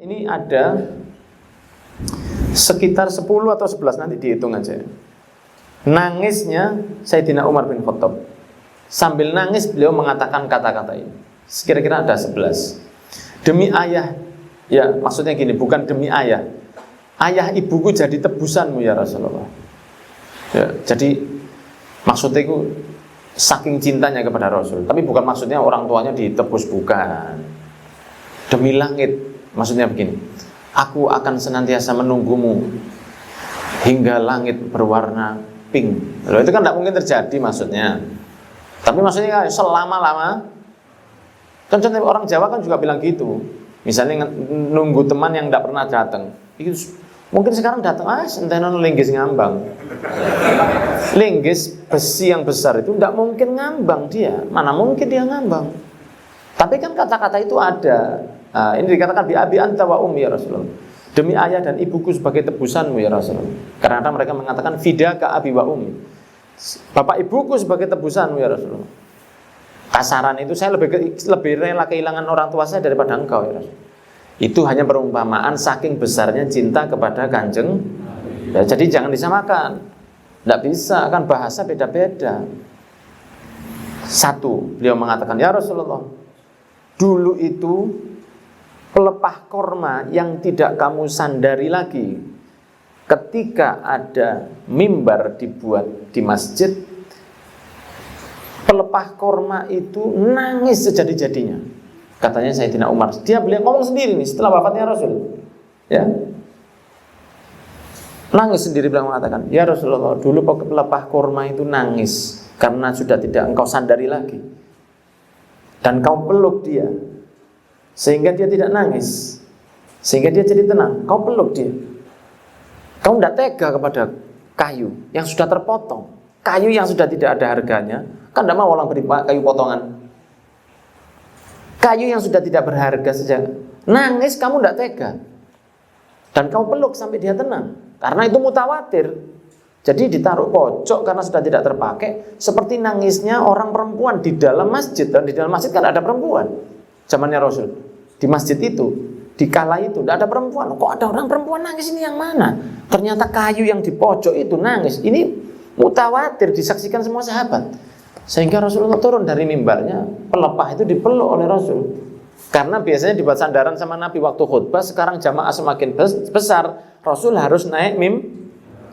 Ini ada sekitar 10 atau 11, nanti dihitung aja. Nangisnya Sayyidina Umar bin Khattab. Sambil nangis beliau mengatakan kata-kata ini. Kira-kira ada 11. Demi ayah, ya maksudnya gini, bukan demi ayah. Ayah ibuku jadi tebusanmu ya Rasulullah. Ya, jadi maksudnya itu saking cintanya kepada Rasul. Tapi bukan maksudnya orang tuanya ditebus, bukan. Demi langit, maksudnya begini. Aku akan senantiasa menunggumu hingga langit berwarna pink. Loh, itu kan tidak mungkin terjadi maksudnya. Tapi maksudnya selama-lama. Contohnya orang Jawa kan juga bilang gitu. Misalnya nunggu teman yang tidak pernah datang. Itu mungkin sekarang datang, sentenon linggis ngambang. Linggis besi yang besar itu tidak mungkin ngambang dia. Mana mungkin dia ngambang. Tapi kan kata-kata itu ada. Nah, ini dikatakan bi abi anta wa ummi ya Rasulullah. Demi ayah dan ibuku sebagai tebusanmu ya Rasulullah. Karena mereka mengatakan fidaka abi wa ummi. Bapak ibuku sebagai tebusanmu ya Rasulullah. Kasaran itu saya lebih rela kehilangan orang tua saya daripada engkau ya Rasulullah. Itu hanya perumpamaan saking besarnya cinta kepada Kanjeng. Ya, jadi jangan disamakan. Tidak bisa, kan bahasa beda-beda. Satu, beliau mengatakan, ya Rasulullah, dulu itu pelepah korma yang tidak kamu sandari lagi ketika ada mimbar dibuat di masjid, pelepah korma itu nangis sejadi-jadinya. Katanya Sayyidina Umar, beliau ngomong sendiri nih setelah wafatnya Rasul, ya, nangis sendiri, beliau mengatakan, ya Rasulullah, dulu pelepah korma itu nangis karena sudah tidak engkau sandari lagi, dan kau peluk dia sehingga dia tidak nangis, sehingga dia jadi tenang. Kau peluk dia. Kau tidak tega kepada kayu yang sudah terpotong, kayu yang sudah tidak ada harganya. Kan tidak mau orang beri kayu potongan, kayu yang sudah tidak berharga sejak nangis, kamu tidak tega, dan kau peluk sampai dia tenang. Karena itu mutawatir. Jadi ditaruh pojok karena sudah tidak terpakai, seperti nangisnya orang perempuan di dalam masjid. Dan di dalam masjid kan ada perempuan. Zamannya Rasul, di masjid itu, di kala itu tidak ada perempuan. Kok ada orang perempuan nangis, ini yang mana? Ternyata kayu yang di pojok itu nangis. Ini mutawatir, disaksikan semua sahabat. Sehingga Rasulullah turun dari mimbarnya, pelepah itu dipeluk oleh Rasul. Karena biasanya dibuat sandaran sama Nabi waktu khutbah. Sekarang jamaah semakin besar, Rasul harus naik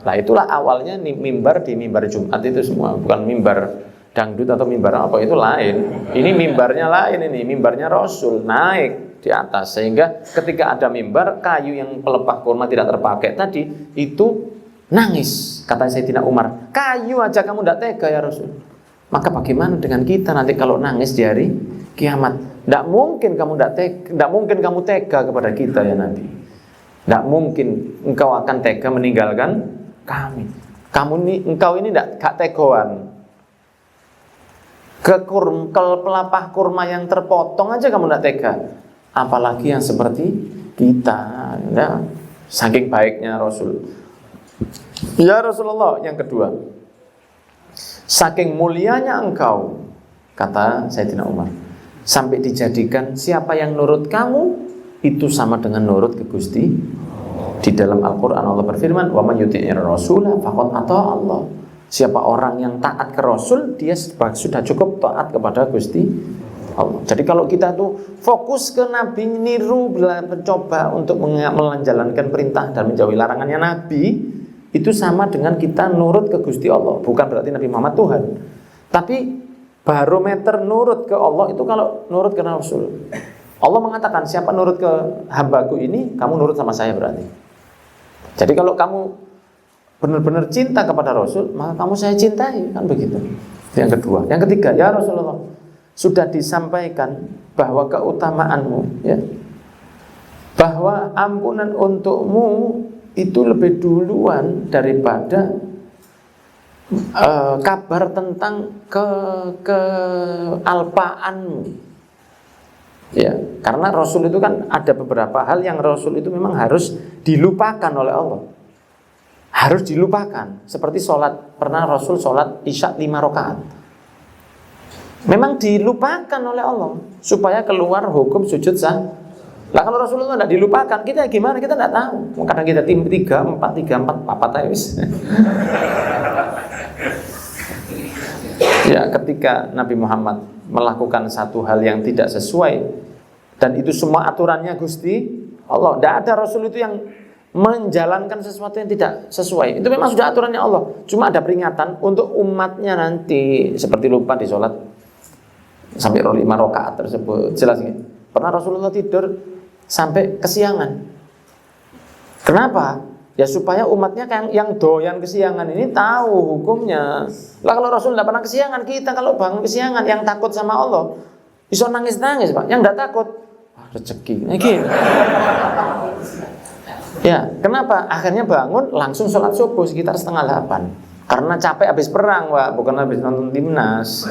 Nah itulah awalnya mimbar di mimbar Jumat itu semua. Bukan mimbar dangdut atau mimbar apa, itu lain. Ini mimbarnya lain, ini mimbarnya Rasul naik di atas. Sehingga ketika ada mimbar, kayu yang pelepah kurma tidak terpakai tadi itu nangis. Kata Sayyidina Umar, kayu aja kamu tidak tega ya Rasul, maka bagaimana dengan kita nanti kalau nangis di hari kiamat? Tidak mungkin kamu tega kepada kita ya Nabi. Tidak mungkin engkau akan tega meninggalkan kami. Engkau ini gak tegoan. Ke pelapah kurma yang terpotong aja kamu tidak tega, apalagi yang seperti kita, ya. Saking baiknya Rasul. Ya Rasulullah, yang kedua, saking mulianya engkau, kata Sayyidina Umar, sampai dijadikan siapa yang nurut kamu itu sama dengan nurut ke Gusti. Di dalam Al-Quran Allah berfirman, wa man yuti'ir rasulah faqad ata'a Allah. Siapa orang yang taat ke Rasul, dia sudah cukup taat kepada Gusti Allah. Jadi kalau kita tuh fokus ke Nabi, niru, mencoba untuk menjalankan perintah dan menjauhi larangannya Nabi, itu sama dengan kita nurut ke Gusti Allah. Bukan berarti Nabi Muhammad Tuhan, tapi barometer nurut ke Allah itu kalau nurut ke Rasul. Allah mengatakan, siapa nurut ke hambaku ini, kamu nurut sama saya berarti. Jadi kalau kamu benar-benar cinta kepada Rasul, maka kamu saya cintai, kan begitu. Yang kedua, yang ketiga, ya Rasulullah, sudah disampaikan bahwa keutamaanmu, ya, bahwa ampunan untukmu itu lebih duluan daripada kabar tentang kealpaanmu. Ya, karena Rasul itu kan ada beberapa hal yang Rasul itu memang harus dilupakan oleh Allah. Harus dilupakan. Seperti sholat, pernah Rasul sholat Isya 5 rakaat. Memang dilupakan oleh Allah supaya keluar hukum sujud Lah kalau Rasulullah tidak dilupakan, kita gimana? Kita tidak tahu. Kadang kita tim 3, 4, 4 aja wis. Ya, ketika Nabi Muhammad melakukan satu hal yang tidak sesuai dan itu semua aturannya Gusti Allah, tidak ada Rasul itu yang menjalankan sesuatu yang tidak sesuai. Itu memang sudah aturannya Allah. Cuma ada peringatan untuk umatnya nanti, seperti lupa di sholat sampai 5 rakaat tersebut. Jelas ya? Pernah Rasulullah tidur sampai kesiangan. Kenapa? Ya supaya umatnya yang doyan kesiangan ini tahu hukumnya. Lah kalau Rasul tidak pernah kesiangan, kita kalau bangun kesiangan yang takut sama Allah, bisa nangis-nangis, Pak. Yang tidak takut, rezeki. Gitu. Ya, kenapa? Akhirnya bangun langsung sholat subuh sekitar 7:30. Karena capek habis perang, Pak, bukan habis nonton timnas.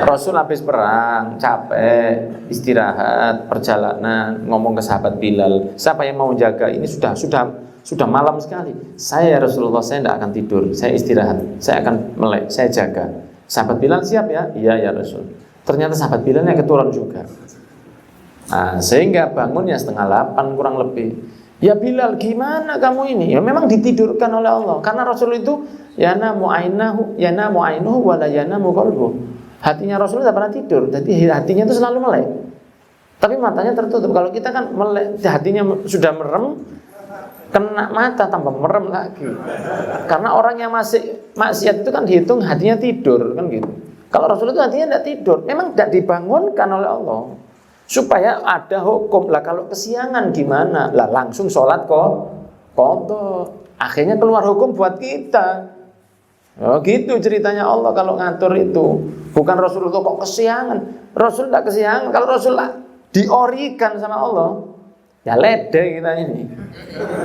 Rasul habis perang, capek, istirahat, perjalanan, ngomong ke sahabat Bilal, siapa yang mau jaga? Ini sudah malam sekali. Saya Rasulullah, saya tidak akan tidur, saya istirahat, saya akan melek, saya jaga. Sahabat Bilal siap ya? Iya ya Rasul. Ternyata sahabat Bilalnya keturun juga. Nah, sehingga bangunnya 7:30 kurang lebih. Ya Bilal, gimana kamu ini? Ya memang ditidurkan oleh Allah. Karena Rasul itu yanamu ainuhu wa la yanamu qalbuh. Hatinya Rasul tidak pernah tidur. Jadi hatinya itu selalu melek. Tapi matanya tertutup. Kalau kita kan melek, hatinya sudah merem, kena mata tambah merem lagi. Karena orang yang masih maksiat itu kan dihitung hatinya tidur kan gitu. Kalau Rasul itu hatinya tidak tidur. Memang tidak dibangunkan oleh Allah. Supaya ada hukum. Lah kalau kesiangan gimana? Lah langsung sholat qadha. Akhirnya keluar hukum buat kita. Oh gitu ceritanya Allah kalau ngatur itu. Bukan Rasulullah kok kesiangan. Rasul tidak kesiangan. Kalau Rasul diorikan sama Allah, ya lede kita ini.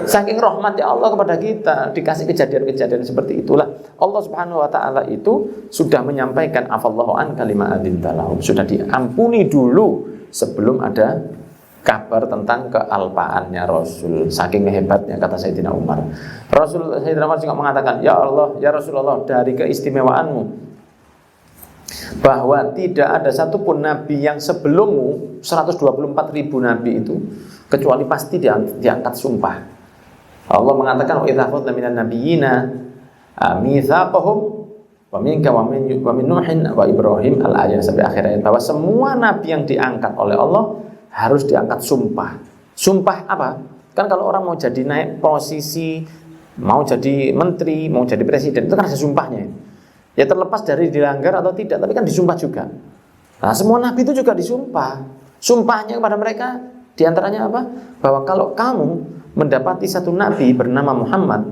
Saking rahmatnya Allah kepada kita, dikasih kejadian-kejadian seperti itulah. Allah Subhanahu wa taala itu sudah menyampaikan afallahu an kalimat adintalahum. Sudah diampuni dulu sebelum ada kabar tentang kealpaannya Rasul. Saking hebatnya kata Sayyidina Umar. Sayyidina Umar juga mengatakan, ya Allah, ya Rasulullah, dari keistimewaanmu bahwa tidak ada satupun nabi yang sebelummu, 124.000 nabi itu, kecuali pasti diangkat sumpah. Allah mengatakan, wa idza akhadna minan nabiyyina mitsaqahum wa minka wa min Nuhin wa Ibrahim al-ayat sampai akhir ayat, bahwa semua nabi yang diangkat oleh Allah harus diangkat sumpah. Sumpah apa? Kan kalau orang mau jadi naik posisi, mau jadi menteri, mau jadi presiden, itu kan ada sumpahnya. Ya terlepas dari dilanggar atau tidak, tapi kan disumpah juga. Nah, semua nabi itu juga disumpah. Sumpahnya kepada mereka diantaranya apa? Bahwa kalau kamu mendapati satu nabi bernama Muhammad,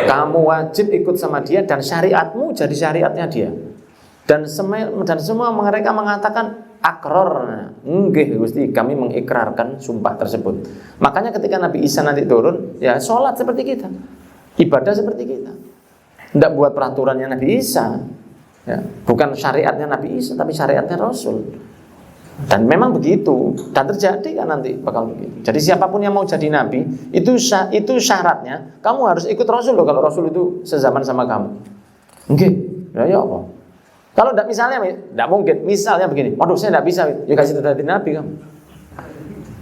kamu wajib ikut sama dia dan syariatmu jadi syariatnya dia. Dan semua mereka mengatakan akror, nggih Gusti, kami mengikrarkan sumpah tersebut. Makanya ketika Nabi Isa nanti turun, ya sholat seperti kita, ibadah seperti kita. Tidak buat peraturannya Nabi Isa, ya, bukan syariatnya Nabi Isa, tapi syariatnya Rasul. Dan memang begitu, dan terjadi kan nanti bakal begitu. Jadi siapapun yang mau jadi nabi, itu syaratnya kamu harus ikut Rasul loh. Kalau Rasul itu sezaman sama kamu, oke, ya apa? Kalau tidak, misalnya, tidak mungkin. Misalnya begini, waduh saya tidak bisa, ya kasih jadi nabi kamu.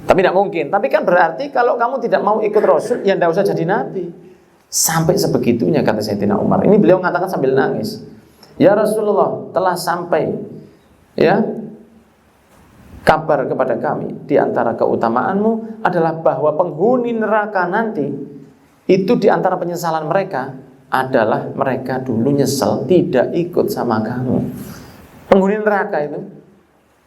Tapi tidak mungkin. Tapi kan berarti kalau kamu tidak mau ikut Rasul, ya tidak usah jadi nabi. Sampai sebegitunya kata Sayyidina Umar. Ini beliau mengatakan sambil nangis. Ya Rasulullah, telah sampai ya kabar kepada kami, di antara keutamaanmu adalah bahwa penghuni neraka nanti itu di antara penyesalan mereka adalah mereka dulu nyesel tidak ikut sama kamu. Penghuni neraka itu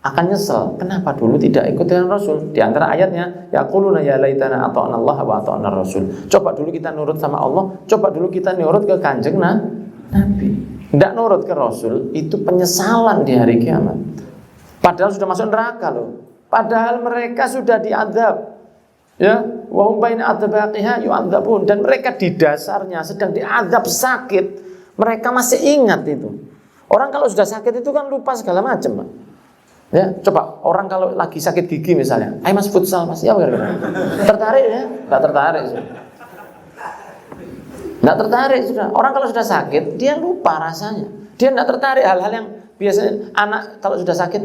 akan nyesel, kenapa dulu tidak ikut dengan Rasul? Di antara ayatnya, yaquluna ya laitana ata'na Allah wa ata'na Rasul. Coba dulu kita nurut sama Allah, coba dulu kita nurut ke Kanjeng Nabi. Tidak nurut ke Rasul itu penyesalan di hari kiamat. Padahal sudah masuk neraka loh. Padahal mereka sudah diazab. Ya, wa hum baina adzabiha yu'adzabun, dan mereka di dasarnya sedang diazab sakit. Mereka masih ingat itu. Orang kalau sudah sakit itu kan lupa segala macam, Pak. Ya, coba orang kalau lagi sakit gigi misalnya, ayo Mas futsal Mas, ya tertarik ya? Enggak tertarik sudah. Enggak tertarik sudah. Orang kalau sudah sakit dia lupa rasanya. Dia enggak tertarik hal-hal yang biasanya anak kalau sudah sakit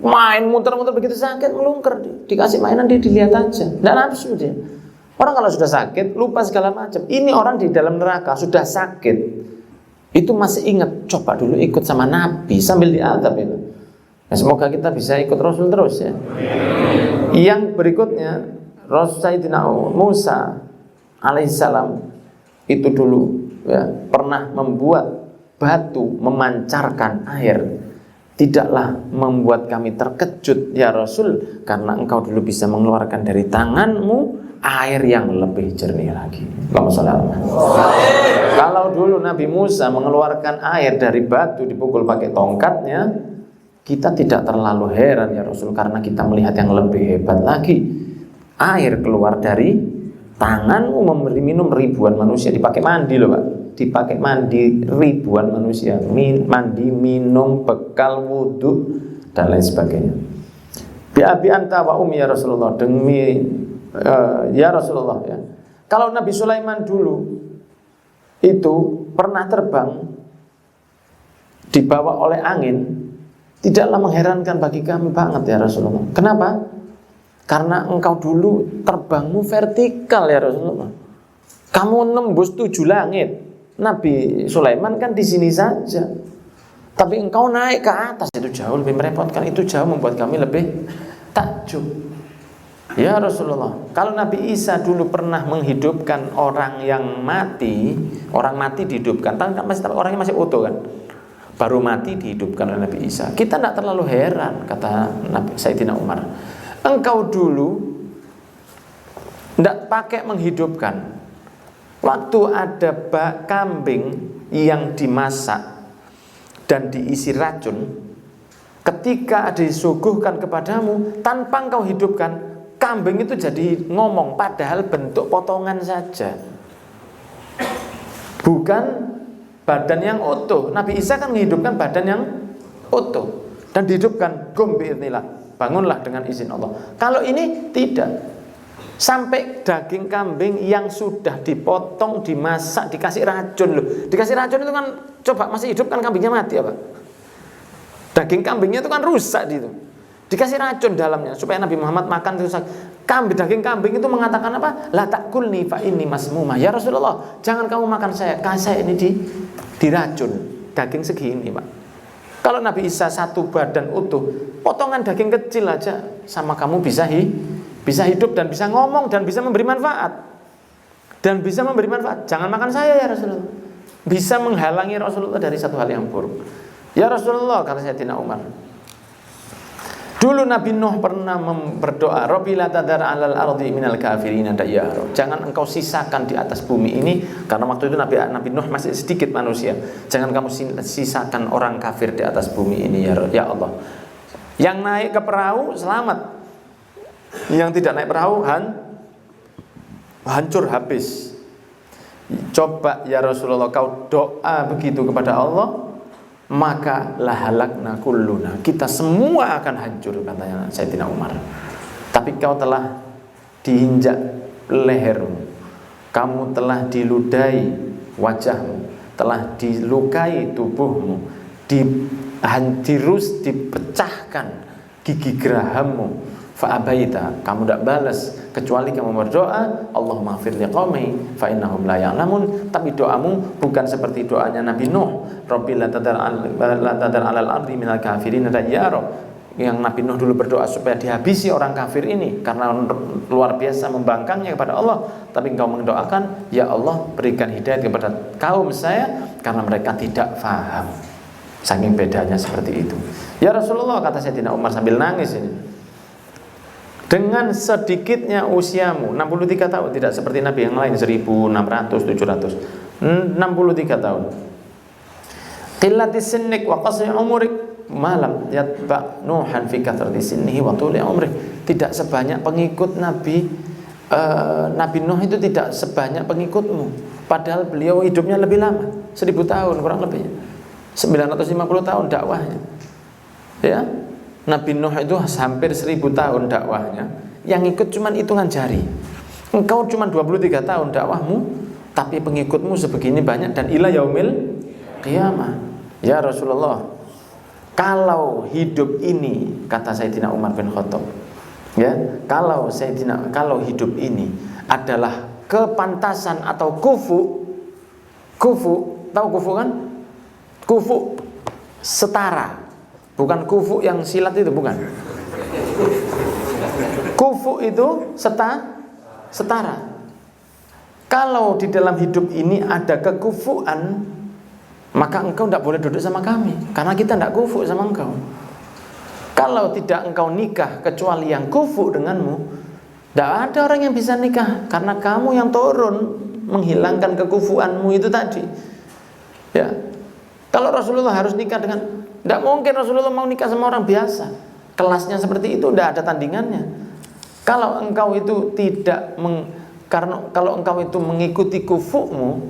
Main muter-muter begitu sakit, melungker, dikasih mainan dia dilihat aja, nggak nafsu dia. Orang kalau sudah sakit lupa segala macam. Ini orang di dalam neraka sudah sakit, itu masih ingat. Coba dulu ikut sama Nabi sambil diadab itu. Nah, semoga kita bisa ikut Rasul terus ya. Yang berikutnya, Rasul Sayyidina Musa alaihissalam itu dulu ya, pernah membuat batu memancarkan air. Tidaklah membuat kami terkejut ya Rasul, karena engkau dulu bisa mengeluarkan dari tanganmu air yang lebih jernih lagi. Kalau dulu Nabi Musa mengeluarkan air dari batu dipukul pakai tongkatnya, kita tidak terlalu heran ya Rasul, karena kita melihat yang lebih hebat lagi. Air keluar dari tanganmu memberi minum ribuan manusia, dipakai mandi loh Pak. Dipakai mandi ribuan manusia, mandi, minum, bekal, wudhu, dan lain sebagainya. Bi anta wa ummi ya Rasulullah, demi ya Rasulullah ya. Kalau Nabi Sulaiman dulu itu pernah terbang dibawa oleh angin, tidaklah mengherankan bagi kami banget ya Rasulullah. Kenapa? Karena engkau dulu terbangmu vertikal ya Rasulullah. Kamu nembus 7 langit. Nabi Sulaiman kan di sini saja. Tapi engkau naik ke atas, itu jauh lebih merepotkan. Itu jauh membuat kami lebih takjub. Ya Rasulullah, kalau Nabi Isa dulu pernah menghidupkan orang yang mati, orang mati dihidupkan, orangnya masih utuh kan, baru mati dihidupkan oleh Nabi Isa. Kita tidak terlalu heran, kata Nabi Sayyidina Umar. Engkau dulu tidak pakai menghidupkan. Waktu ada kambing yang dimasak dan diisi racun, ketika disuguhkan kepadamu tanpa engkau hidupkan, kambing itu jadi ngomong, padahal bentuk potongan saja, bukan badan yang utuh. Nabi Isa kan menghidupkan badan yang utuh dan dihidupkan, gum bi'idznillah, bangunlah dengan izin Allah. Kalau ini tidak, sampai daging kambing yang sudah dipotong, dimasak, dikasih racun loh. Dikasih racun itu kan, coba masih hidup kan kambingnya mati ya Pak. Daging kambingnya itu kan rusak itu. Dikasih racun dalamnya supaya Nabi Muhammad makan itu. Daging kambing itu mengatakan apa? La takulni fa inni masmumah. Ya Rasulullah, jangan kamu makan saya, saya ini diracun. Daging segini Pak. Kalau Nabi Isa satu badan utuh, potongan daging kecil aja sama kamu bisa hidup dan bisa ngomong dan bisa memberi manfaat. Dan bisa memberi manfaat. Jangan makan saya ya Rasulullah. Bisa menghalangi Rasulullah dari satu hal yang buruk. Ya Rasulullah, kata Sayyidina Umar. Dulu Nabi Nuh pernah berdoa, Rabbi la tadar 'alal ardi minal kafirin dayyara. Jangan engkau sisakan di atas bumi ini, karena waktu itu Nabi Nuh masih sedikit manusia. Jangan kamu sisakan orang kafir di atas bumi ini ya Allah. Yang naik ke perahu selamat. Yang tidak naik perahu hancur habis. Coba ya Rasulullah, kau doa begitu kepada Allah, maka lahalakna kulluna, kita semua akan hancur, katanya Sayyidina Umar. Tapi kau telah diinjak lehermu, kamu telah diludahi wajahmu, telah dilukai tubuhmu, dipecahkan gigi gerahammu. Fa'abaita, kamu tidak balas kecuali kamu berdoa, Allahumma ighfir liqaumi fa innahum la ya'lamun. Tapi doamu bukan seperti doanya Nabi Nuh, Rabbi la tadar 'alal ardi minal kafirin dayyara. Yang Nabi Nuh dulu berdoa supaya dihabisi orang kafir ini karena luar biasa membangkangnya kepada Allah. Tapi engkau mendoakan, ya Allah berikan hidayat kepada kaum saya karena mereka tidak faham. Saking bedanya seperti itu. Ya Rasulullah, kata Sayyidina Umar sambil nangis ini, dengan sedikitnya usiamu 63 tahun, tidak seperti Nabi yang lain 1600, 700, 63 tahun. Qillatis sinnik wa qasri umrik malam yatba Nuhan fi kathrati sinnihi wa tuli umrik. Tidak sebanyak pengikut Nabi Nuh itu tidak sebanyak pengikutmu, padahal beliau hidupnya lebih lama, 1000 tahun kurang lebih, 950 tahun dakwahnya. Ya, Nabi Nuh itu hampir 1000 tahun dakwahnya, yang ikut cuma hitungan jari. Engkau cuma 23 tahun dakwahmu, tapi pengikutmu sebegini banyak dan ila yaumil qiyamah. Ya Rasulullah, kalau hidup ini, kata Sayyidina Umar bin Khattab, ya, kalau hidup ini adalah kepantasan atau kufu, tahu kufu kan? Kufu setara, bukan kufu yang silat itu, bukan. Kufu itu setara. Kalau di dalam hidup ini ada kekufuan, maka engkau tidak boleh duduk sama kami, karena kita tidak kufu sama engkau. Kalau tidak engkau nikah kecuali yang kufu denganmu, tidak ada orang yang bisa nikah, karena kamu yang turun menghilangkan kekufuanmu itu tadi. Ya, kalau Rasulullah harus nikah dengan, tidak mungkin Rasulullah mau nikah sama orang biasa. Kelasnya seperti itu, tidak ada tandingannya. Kalau engkau itu kalau engkau itu mengikuti kufumu,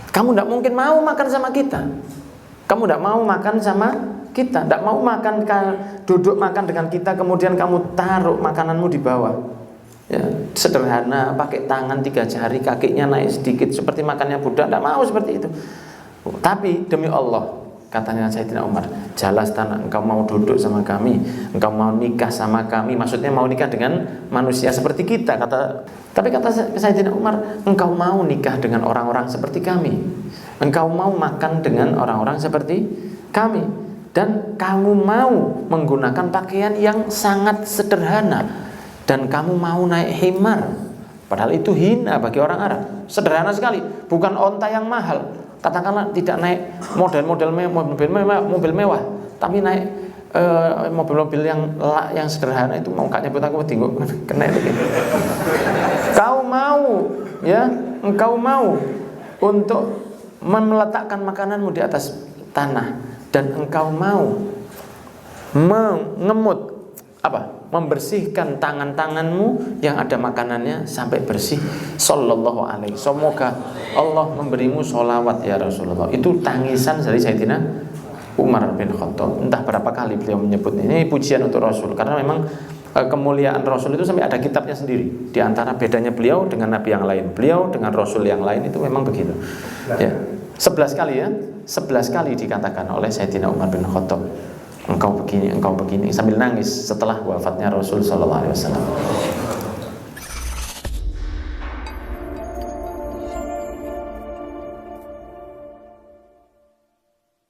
kamu tidak mungkin mau makan sama kita. Kamu tidak mau makan sama kita, tidak mau makan, duduk makan dengan kita, kemudian kamu taruh makananmu di bawah. Ya, sederhana, pakai tangan 3 jari, kakinya naik sedikit seperti makannya budak, tidak mau seperti itu. Tapi demi Allah, katanya Sayyidina Umar, jelas tanah engkau mau duduk sama kami, engkau mau nikah sama kami, maksudnya mau nikah dengan manusia seperti kita, tapi kata Sayyidina Umar, engkau mau nikah dengan orang-orang seperti kami, engkau mau makan dengan orang-orang seperti kami, dan kamu mau menggunakan pakaian yang sangat sederhana, dan kamu mau naik himar, padahal itu hina bagi orang Arab, sederhana sekali, bukan onta yang mahal. Katakanlah tidak naik mobil mewah, tapi naik mobil-mobil yang sederhana itu, mau gak nyebut aku tinggal kena itu gitu. Kau mau, ya, engkau mau untuk meletakkan makananmu di atas tanah, dan engkau mau mengemut membersihkan tangan-tanganmu yang ada makanannya sampai bersih. Sallallahu alaihi. Semoga Allah memberimu sholawat ya Rasulullah. Itu tangisan dari Sayyidina Umar bin Khattab. Entah berapa kali beliau menyebut ini pujian untuk Rasul, karena memang kemuliaan Rasul itu sampai ada kitabnya sendiri. Di antara bedanya beliau dengan Nabi yang lain, beliau dengan Rasul yang lain itu memang begitu. Ya, 11 kali ya, 11 kali dikatakan oleh Sayyidina Umar bin Khattab, engkau begini, sambil nangis setelah wafatnya Rasul sallallahu alaihi wasallam.